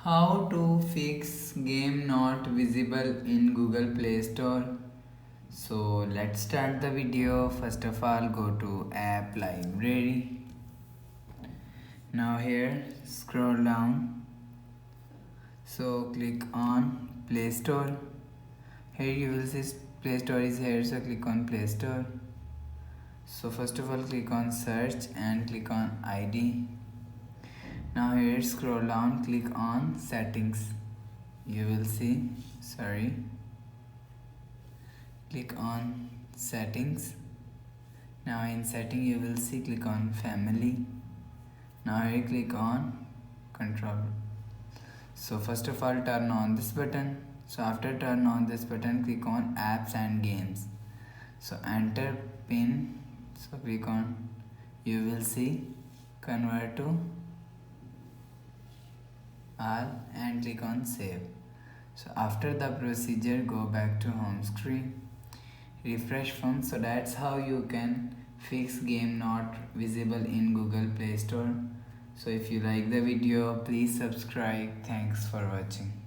How to fix game not visible in Google Play Store. So let's start the video. First of all, go to app library. Now here scroll down. So click on Play Store. Here you will see Play Store is here, so click on Play Store. So first of all click on search and click on ID. Now here scroll down, click on settings. You will see, click on settings. Now in setting you will see, click on family. Now here click on control. So first of all turn on this button. So after turn on this button, click on apps and games. So enter pin. So click on, you will see convert to all and click on save. So after the procedure, go back to home screen, refresh phone. So that's how you can fix game not visible in Google Play Store. So if you like the video, please subscribe. Thanks for watching.